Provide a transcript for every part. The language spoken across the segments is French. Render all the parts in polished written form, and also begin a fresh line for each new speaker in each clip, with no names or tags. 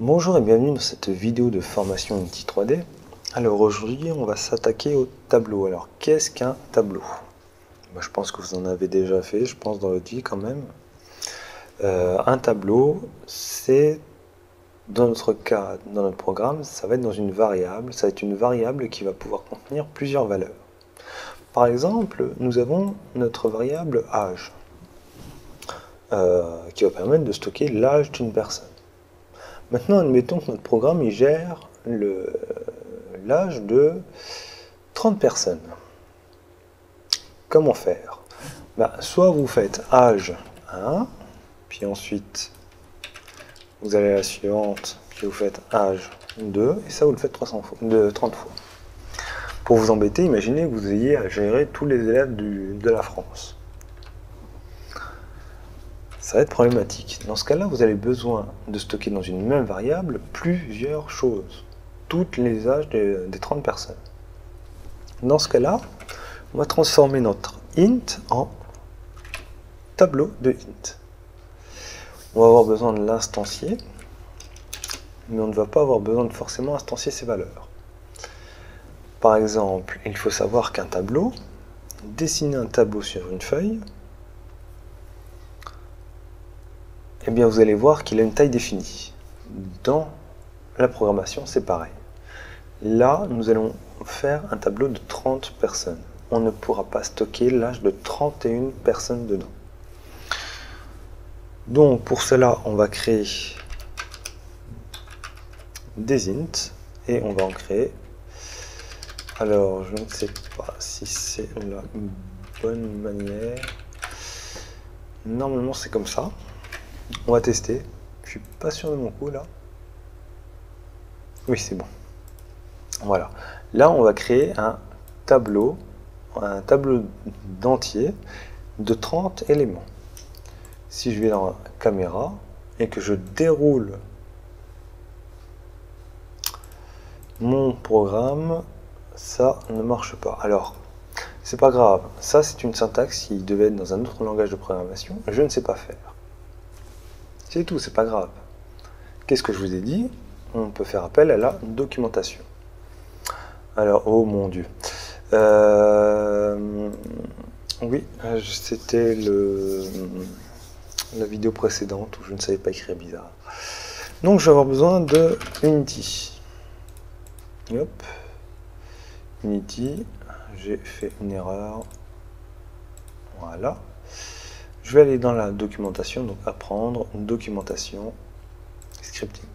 Bonjour et bienvenue dans cette vidéo de formation Unity 3D. Alors aujourd'hui on va s'attaquer au tableau. Alors qu'est-ce qu'un tableau? Je pense que vous en avez déjà fait, je pense dans votre vie quand même. Un tableau, c'est dans notre cas, dans notre programme, ça va être dans une variable. Ça va être une variable qui va pouvoir contenir plusieurs valeurs. Par exemple, nous avons notre variable âge qui va permettre de stocker l'âge d'une personne. Maintenant, admettons que notre programme il gère l'âge de 30 personnes. Comment faire? Soit vous faites âge 1, puis ensuite vous allez à la suivante, puis vous faites âge 2, et ça vous le faites 30 fois. Pour vous embêter, imaginez que vous ayez à gérer tous les élèves de la France. Ça va être problématique. Dans ce cas-là, vous avez besoin de stocker dans une même variable plusieurs choses. Toutes les âges des 30 personnes. Dans ce cas-là, on va transformer notre int en tableau de int. On va avoir besoin de l'instancier, mais on ne va pas avoir besoin de forcément instancier ses valeurs. Par exemple, il faut savoir qu'un tableau, dessiner un tableau sur une feuille, eh bien vous allez voir qu'il a une taille définie. Dans la programmation, c'est pareil. Là, nous allons faire un tableau de 30 personnes. On ne pourra pas stocker l'âge de 31 personnes dedans. Donc, pour cela, on va créer des ints et on va en créer. Alors, je ne sais pas si c'est la bonne manière. Normalement, c'est comme ça. On va tester. Je suis pas sûr de mon coup là. Oui, c'est bon. Voilà. Là, on va créer un tableau d'entier de 30 éléments. Si je vais dans caméra et que je déroule mon programme, ça ne marche pas. Alors, c'est pas grave. Ça, c'est une syntaxe qui devait être dans un autre langage de programmation. Je ne sais pas faire. C'est tout, c'est pas grave. Qu'est-ce que je vous ai dit? On peut faire appel à la documentation. Alors, oh mon Dieu. Oui, c'était la vidéo précédente où je ne savais pas écrire bizarre. Donc, je vais avoir besoin de Unity. Hop. Unity. J'ai fait une erreur. Voilà. Je vais aller dans la documentation, donc apprendre, documentation, scripting.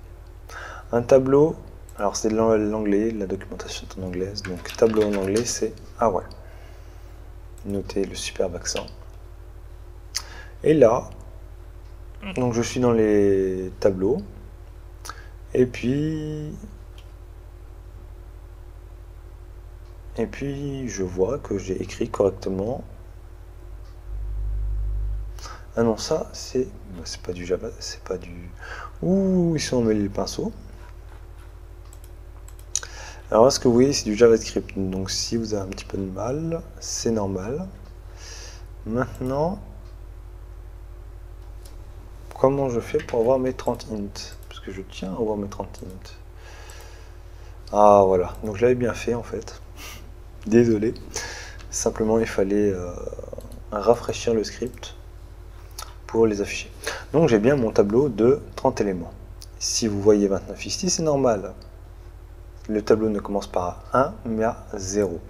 Un tableau, alors c'est de l'anglais, la documentation est en anglaise, donc tableau en anglais c'est ouais. Notez le superbe accent. Et là, donc je suis dans les tableaux, et puis je vois que j'ai écrit correctement. Ah non, ça c'est pas du Java, c'est pas du... Ouh, ils sont emmêlés les pinceaux. Alors là, ce que vous voyez, c'est du JavaScript. Donc si vous avez un petit peu de mal, c'est normal. Maintenant, comment je fais pour avoir mes 30 int? Parce que je tiens à avoir mes 30 int. Ah voilà, donc je l'avais bien fait en fait. Désolé. Simplement, il fallait rafraîchir le script pour les afficher. Donc j'ai bien mon tableau de 30 éléments. Si vous voyez 29 ici, c'est normal. Le tableau ne commence pas à 1, mais à 0.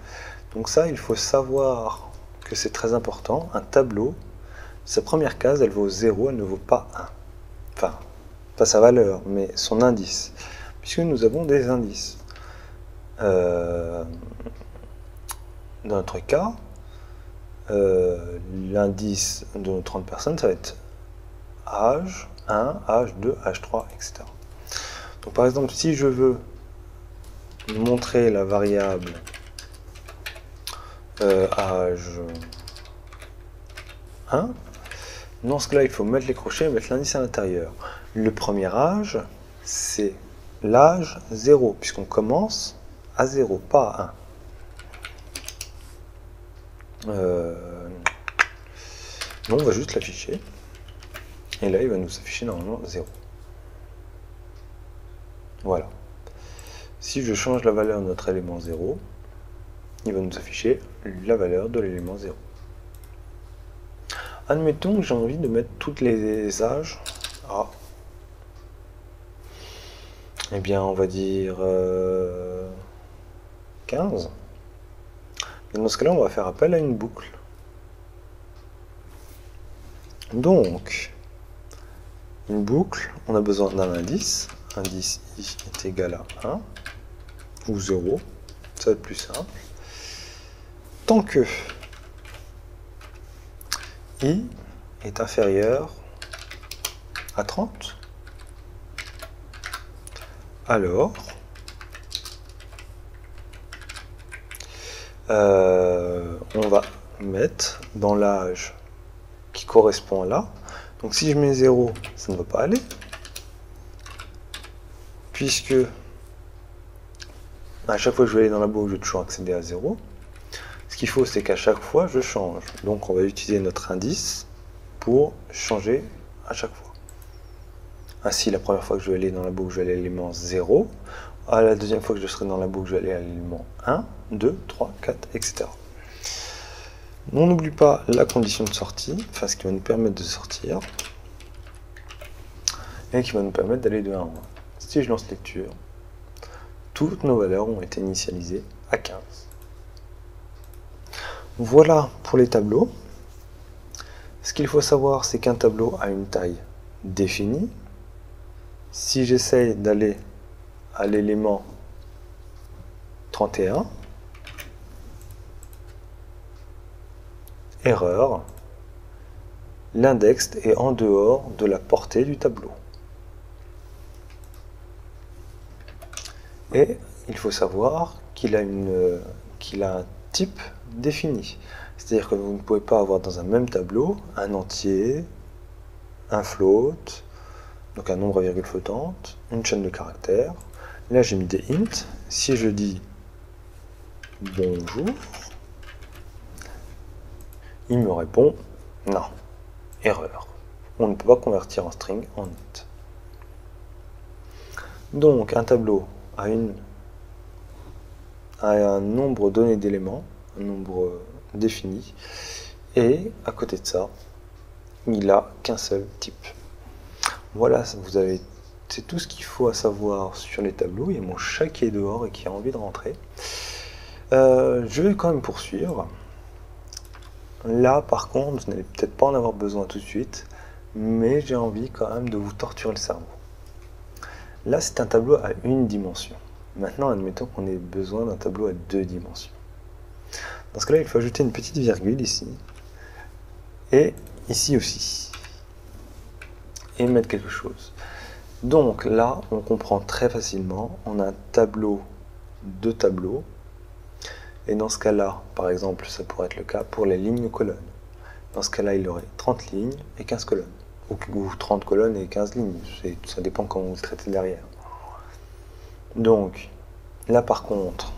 Donc ça, il faut savoir que c'est très important. Un tableau, sa première case, elle vaut 0, elle ne vaut pas 1. Enfin, pas sa valeur, mais son indice. Puisque nous avons des indices. Dans notre cas, l'indice de nos 30 personnes, ça va être âge 1, âge 2, âge 3, etc. Donc par exemple, si je veux montrer la variable âge 1, dans ce cas-là, il faut mettre les crochets et mettre l'indice à l'intérieur. Le premier âge, c'est l'âge 0, puisqu'on commence à 0, pas à 1. Donc on va juste l'afficher. Et là, il va nous afficher normalement 0. Voilà. Si je change la valeur de notre élément 0, il va nous afficher la valeur de l'élément 0. Admettons que j'ai envie de mettre toutes les âges à, eh bien on va dire 15. Et dans ce cas-là, on va faire appel à une boucle. Donc, une boucle, on a besoin d'un indice. Indice i est égal à 1 ou 0. Ça va être plus simple. Tant que i est inférieur à 30, alors on va mettre dans l'âge qui correspond à là. Donc si je mets 0, ça ne va pas aller, puisque à chaque fois que je vais aller dans la boucle, je vais toujours accéder à 0. Ce qu'il faut, c'est qu'à chaque fois, je change. Donc on va utiliser notre indice pour changer à chaque fois. Ainsi, la première fois que je vais aller dans la boucle, je vais aller à l'élément 0. À la deuxième fois que je serai dans la boucle, je vais aller à l'élément 1, 2, 3, 4, etc. On n'oublie pas la condition de sortie, enfin ce qui va nous permettre de sortir, et qui va nous permettre d'aller de 1 à 1. Si je lance lecture, toutes nos valeurs ont été initialisées à 15. Voilà pour les tableaux. Ce qu'il faut savoir, c'est qu'un tableau a une taille définie. Si j'essaye d'aller à l'élément 31, erreur, l'index est en dehors de la portée du tableau. Et il faut savoir qu'il a un type défini. C'est-à-dire que vous ne pouvez pas avoir dans un même tableau un entier, un float, donc un nombre à virgule flottante, une chaîne de caractères. Là j'ai mis des int. Si je dis bonjour, il me répond non, erreur. On ne peut pas convertir un string en int. Donc un tableau a un nombre donné d'éléments, un nombre défini, et à côté de ça, il n'a qu'un seul type. Voilà, c'est tout ce qu'il faut à savoir sur les tableaux. Il y a mon chat qui est dehors et qui a envie de rentrer. Je vais quand même poursuivre. Là, par contre, vous n'allez peut-être pas en avoir besoin tout de suite, mais j'ai envie quand même de vous torturer le cerveau. Là, c'est un tableau à une dimension. Maintenant, admettons qu'on ait besoin d'un tableau à 2 dimensions. Dans ce cas-là, il faut ajouter une petite virgule ici, et ici aussi, et mettre quelque chose. Donc là, on comprend très facilement, on a un tableau, 2 tableaux, et dans ce cas-là, par exemple, ça pourrait être le cas pour les lignes colonnes. Dans ce cas-là, il aurait 30 lignes et 15 colonnes, ou 30 colonnes et 15 lignes, ça dépend comment vous le traitez derrière. Donc, là par contre,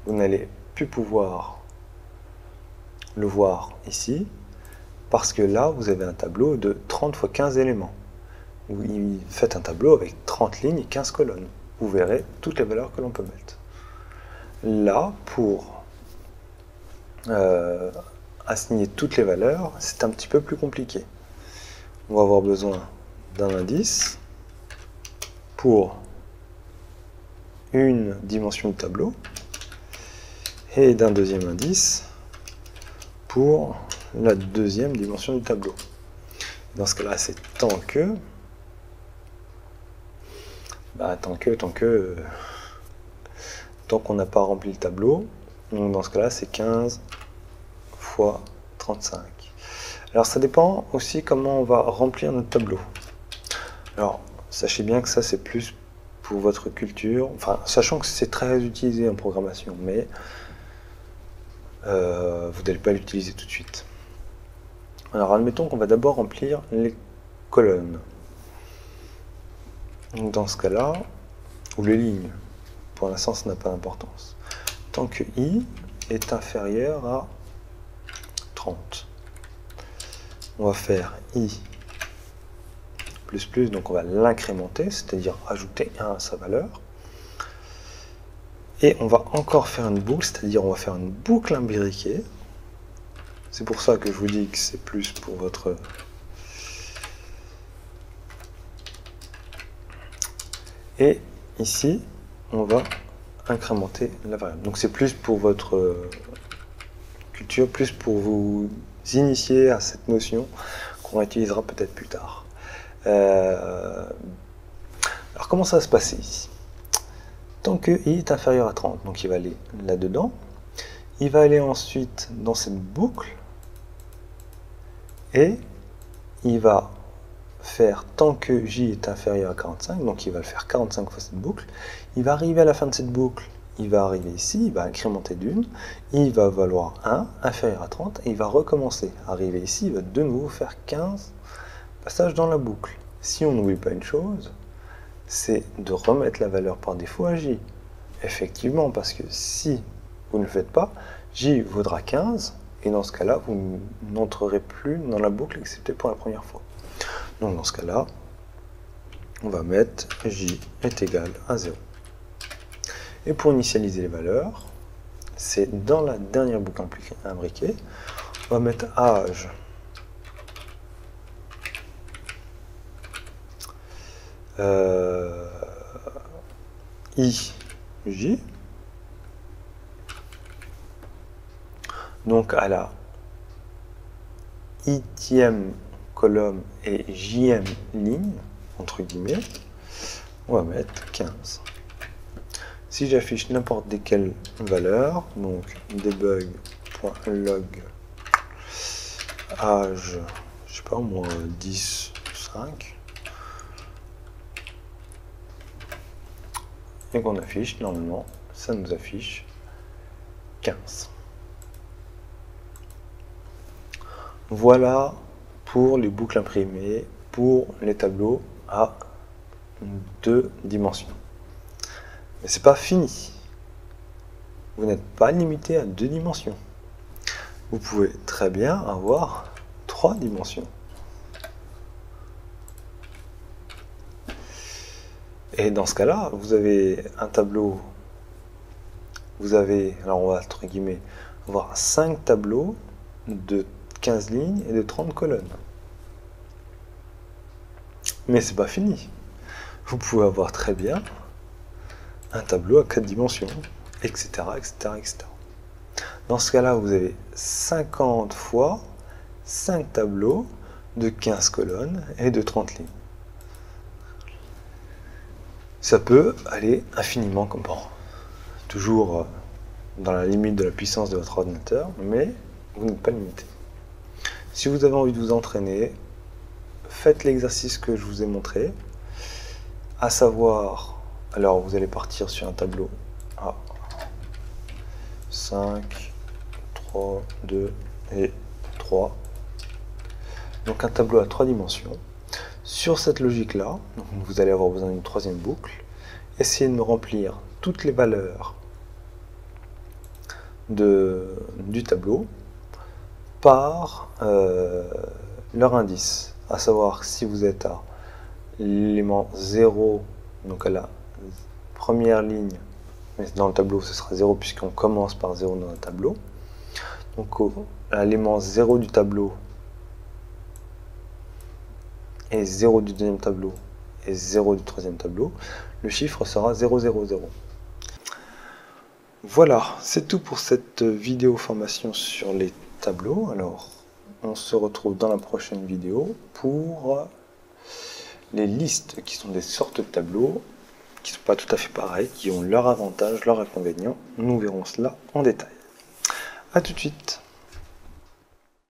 vous n'allez plus pouvoir le voir ici, parce que là, vous avez un tableau de 30 x 15 éléments. Vous faites un tableau avec 30 lignes et 15 colonnes. Vous verrez toutes les valeurs que l'on peut mettre. Là, pour assigner toutes les valeurs, c'est un petit peu plus compliqué. On va avoir besoin d'un indice pour une dimension de tableau et d'un deuxième indice pour la deuxième dimension du tableau. Dans ce cas-là, c'est tant qu'on n'a pas rempli le tableau. Donc dans ce cas-là, c'est 15 fois 35. Alors ça dépend aussi comment on va remplir notre tableau. Alors, sachez bien que ça, c'est plus pour votre culture, enfin, sachant que c'est très utilisé en programmation, mais vous n'allez pas l'utiliser tout de suite. Alors, admettons qu'on va d'abord remplir les colonnes. Donc, dans ce cas-là, ou les lignes, pour l'instant, ça n'a pas d'importance. Tant que i est inférieur à 30. On va faire i donc on va l'incrémenter, c'est-à-dire ajouter 1 à sa valeur. Et on va encore faire une boucle, c'est-à-dire on va faire une boucle imbriquée. C'est pour ça que je vous dis que c'est plus pour votre... Et ici, on va incrémenter la variable. Donc c'est plus pour votre culture, plus pour vous initier à cette notion qu'on utilisera peut-être plus tard. Alors comment ça va se passer ici? Tant que i est inférieur à 30, donc il va aller là-dedans, il va aller ensuite dans cette boucle, et il va faire tant que j est inférieur à 45, donc il va le faire 45 fois cette boucle, il va arriver à la fin de cette boucle, il va arriver ici, il va incrémenter d'une, il va valoir 1, inférieur à 30, et il va recommencer. Arriver ici, il va de nouveau faire 15 passages dans la boucle. Si on n'oublie pas une chose, c'est de remettre la valeur par défaut à j. Effectivement, parce que si vous ne le faites pas, j vaudra 15, et dans ce cas-là, vous n'entrerez plus dans la boucle, excepté pour la première fois. Donc dans ce cas-là, on va mettre j est égal à 0. Et pour initialiser les valeurs, c'est dans la dernière boucle imbriquée, on va mettre âge ij, donc à la itième colonne et jème ligne, entre guillemets, on va mettre 15. Si j'affiche n'importe quelle valeur, donc debug.log âge, je sais pas moi, 10, 5, et qu'on affiche, normalement, ça nous affiche 15. Voilà pour les boucles imprimées, pour les tableaux à 2 dimensions. Mais c'est pas fini. Vous n'êtes pas limité à 2 dimensions. Vous pouvez très bien avoir 3 dimensions. Et dans ce cas-là, vous avez un tableau, vous avez, alors on va entre guillemets, avoir 5 tableaux de 15 lignes et de 30 colonnes. Mais c'est pas fini. Vous pouvez avoir très bien un tableau à 4 dimensions, etc., etc., etc. Dans ce cas-là, vous avez 50 fois 5 tableaux de 15 colonnes et de 30 lignes. Ça peut aller infiniment comme bon. Toujours dans la limite de la puissance de votre ordinateur, mais vous n'êtes pas limité. Si vous avez envie de vous entraîner, faites l'exercice que je vous ai montré, à savoir, alors vous allez partir sur un tableau à 5, 3, 2 et 3. Donc un tableau à 3 dimensions. Sur cette logique-là, vous allez avoir besoin d'une troisième boucle. Essayez de me remplir toutes les valeurs du tableau par leur indice, à savoir si vous êtes à l'élément 0, donc à la première ligne, mais dans le tableau ce sera 0 puisqu'on commence par 0 dans un tableau, donc à l'élément 0 du tableau et 0 du deuxième tableau et 0 du troisième tableau, le chiffre sera 0, 0, 0. Voilà, c'est tout pour cette vidéo formation sur les tableaux. Alors, on se retrouve dans la prochaine vidéo pour les listes qui sont des sortes de tableaux qui ne sont pas tout à fait pareils, qui ont leurs avantages, leurs inconvénients. Nous verrons cela en détail. A tout de suite.